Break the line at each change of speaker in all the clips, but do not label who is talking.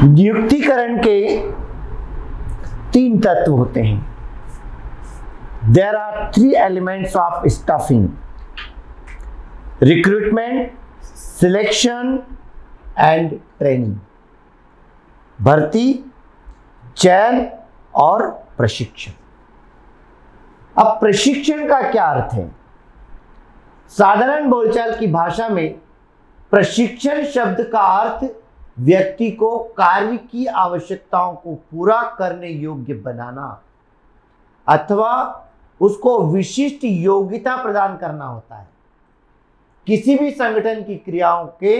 नियुक्तिकरण के 3 तत्व होते हैं। There are 3 elements of staffing: recruitment, selection and training। भर्ती, चयन और प्रशिक्षण। अब प्रशिक्षण का क्या अर्थ है? साधारण बोलचाल की भाषा में प्रशिक्षण शब्द का अर्थ व्यक्ति को कार्य की आवश्यकताओं को पूरा करने योग्य बनाना अथवा उसको विशिष्ट योग्यता प्रदान करना होता है। किसी भी संगठन की क्रियाओं के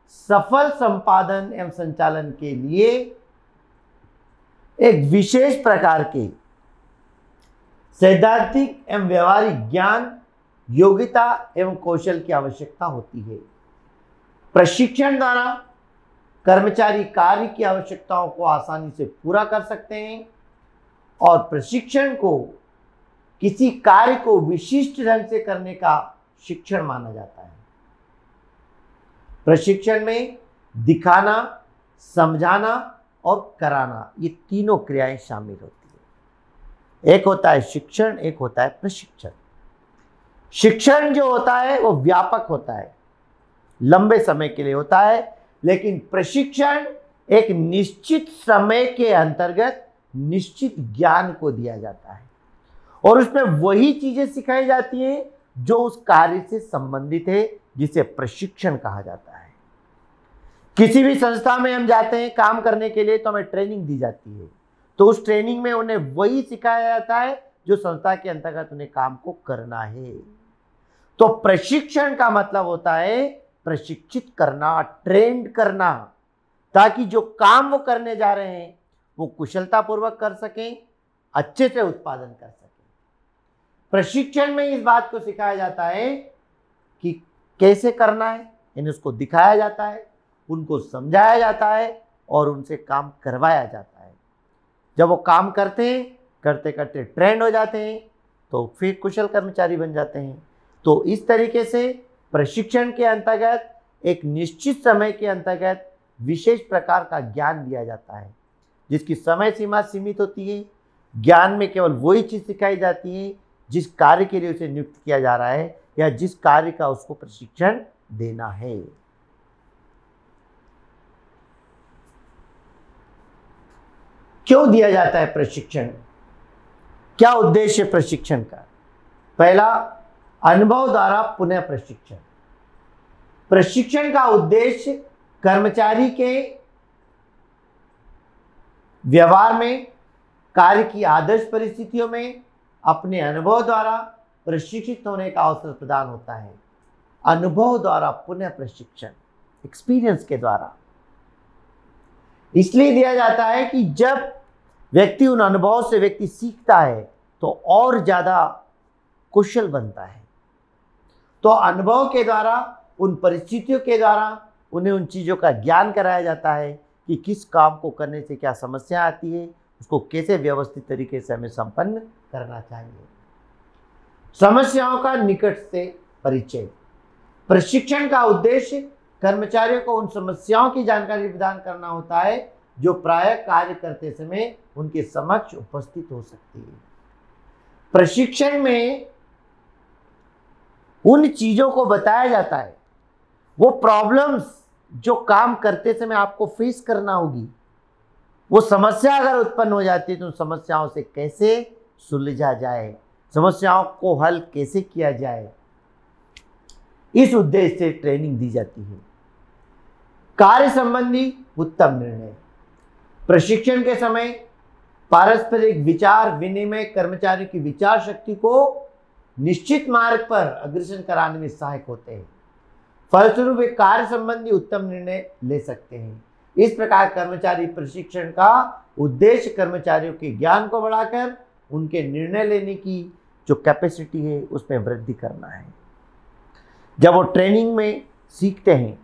सफल संपादन एवं संचालन के लिए एक विशेष प्रकार के सैद्धांतिक एवं व्यवहारिक ज्ञान, योग्यता एवं कौशल की आवश्यकता होती है। प्रशिक्षण द्वारा कर्मचारी कार्य की आवश्यकताओं को आसानी से पूरा कर सकते हैं और प्रशिक्षण को किसी कार्य को विशिष्ट ढंग से करने का शिक्षण माना जाता है। प्रशिक्षण में दिखाना, समझाना और कराना, ये तीनों क्रियाएं शामिल होती है। एक होता है शिक्षण, एक होता है प्रशिक्षण। शिक्षण जो होता है वो व्यापक होता है, लंबे समय के लिए होता है, लेकिन प्रशिक्षण एक निश्चित समय के अंतर्गत निश्चित ज्ञान को दिया जाता है और उसमें वही चीजें सिखाई जाती हैं जो उस कार्य से संबंधित है, जिसे प्रशिक्षण कहा जाता है। किसी भी संस्था में हम जाते हैं काम करने के लिए तो हमें ट्रेनिंग दी जाती है, तो उस ट्रेनिंग में उन्हें वही सिखाया जाता है जो संस्था के अंतर्गत उन्हें काम को करना है। तो प्रशिक्षण का मतलब होता है प्रशिक्षित करना, ट्रेंड करना, ताकि जो काम वो करने जा रहे हैं वो कुशलतापूर्वक कर सकें, अच्छे से उत्पादन कर सकें। प्रशिक्षण में इस बात को सिखाया जाता है कि कैसे करना है, यानी उसको दिखाया जाता है, उनको समझाया जाता है और उनसे काम करवाया जाता है। जब वो काम करते हैं, करते करते ट्रेंड हो जाते हैं तो फिर कुशल कर्मचारी बन जाते हैं। तो इस तरीके से प्रशिक्षण के अंतर्गत एक निश्चित समय के अंतर्गत विशेष प्रकार का ज्ञान दिया जाता है, जिसकी समय सीमा सीमित होती है। ज्ञान में केवल वही चीज सिखाई जाती है जिस कार्य के लिए उसे नियुक्त किया जा रहा है या जिस कार्य का उसको प्रशिक्षण देना है। क्यों दिया जाता है प्रशिक्षण? क्या उद्देश्य है प्रशिक्षण का? पहला, अनुभव द्वारा पुनः प्रशिक्षण। प्रशिक्षण का उद्देश्य कर्मचारी के व्यवहार में, कार्य की आदर्श परिस्थितियों में अपने अनुभव द्वारा प्रशिक्षित होने का अवसर प्रदान होता है। अनुभव द्वारा पुनः प्रशिक्षण, एक्सपीरियंस के द्वारा इसलिए दिया जाता है कि जब व्यक्ति उन अनुभव से व्यक्ति सीखता है तो और ज्यादा कुशल बनता है। तो अनुभव के द्वारा, उन परिस्थितियों के द्वारा उन्हें उन चीज़ों का ज्ञान कराया जाता है कि किस काम को करने से क्या समस्या आती है, उसको कैसे व्यवस्थित तरीके से हमें संपन्न करना चाहिए। समस्याओं का निकट से परिचय। प्रशिक्षण का उद्देश्य कर्मचारियों को उन समस्याओं की जानकारी प्रदान करना होता है जो प्रायः कार्य करते समय उनके समक्ष उपस्थित हो सकती है। प्रशिक्षण में उन चीजों को बताया जाता है, वो प्रॉब्लम्स जो काम करते समय आपको फेस करना होगी, वो समस्या अगर उत्पन्न हो जाती है तो समस्याओं से कैसे सुलझा जाए, समस्याओं को हल कैसे किया जाए, इस उद्देश्य से ट्रेनिंग दी जाती है। कार्य संबंधी उत्तम निर्णय। प्रशिक्षण के समय पारस्परिक विचार विनिमय कर्मचारी की विचार शक्ति को निश्चित मार्ग पर अग्रसर कराने में सहायक होते हैं। फलस्वरूप वे कार्य संबंधी उत्तम निर्णय ले सकते हैं। इस प्रकार कर्मचारी प्रशिक्षण का उद्देश्य कर्मचारियों के ज्ञान को बढ़ाकर उनके निर्णय लेने की जो कैपेसिटी है उसमें वृद्धि करना है। जब वो ट्रेनिंग में सीखते हैं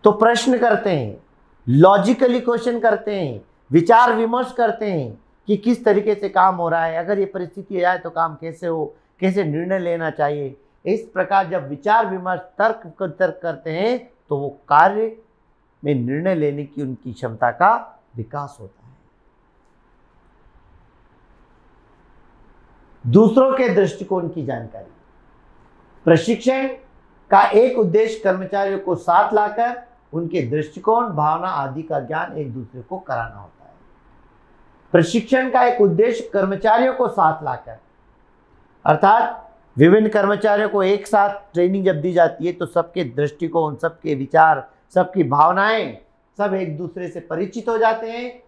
तो प्रश्न करते हैं, लॉजिकली क्वेश्चन करते हैं, विचार विमर्श करते हैं कि किस तरीके से काम हो रहा है, अगर ये परिस्थिति आए तो काम कैसे हो, कैसे निर्णय लेना चाहिए। इस प्रकार जब विचार विमर्श तर्क करते हैं तो वो कार्य में निर्णय लेने की उनकी क्षमता का विकास होता है। दूसरों के दृष्टिकोण की जानकारी। प्रशिक्षण का एक उद्देश्य कर्मचारियों को साथ लाकर उनके दृष्टिकोण, भावना आदि का ज्ञान एक दूसरे को कराना होता है। प्रशिक्षण का एक उद्देश्य कर्मचारियों को साथ लाकर, अर्थात विभिन्न कर्मचारियों को एक साथ ट्रेनिंग जब दी जाती है तो सबके दृष्टिकोण, सबके विचार, सबकी भावनाएं सब एक दूसरे से परिचित हो जाते हैं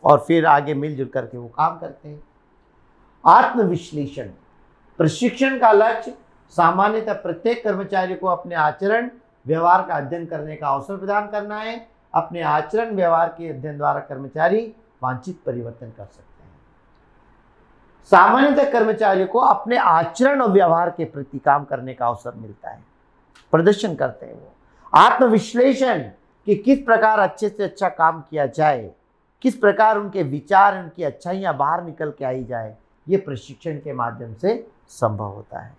और फिर आगे मिलजुल करके वो काम करते हैं। आत्मविश्लेषण। प्रशिक्षण का लक्ष्य सामान्यतः प्रत्येक कर्मचारी को अपने आचरण व्यवहार का अध्ययन करने का अवसर प्रदान करना है। अपने आचरण व्यवहार के अध्ययन द्वारा कर्मचारी वांछित परिवर्तन कर सकते हैं। सामान्यतः कर्मचारियों को अपने आचरण और व्यवहार के प्रति काम करने का अवसर मिलता है, प्रदर्शन करते हैं वो। आत्मविश्लेषण कि किस प्रकार अच्छे से अच्छा काम किया जाए, किस प्रकार उनके विचार, उनकी अच्छाइयाँ बाहर निकल के आई जाए, ये प्रशिक्षण के माध्यम से संभव होता है।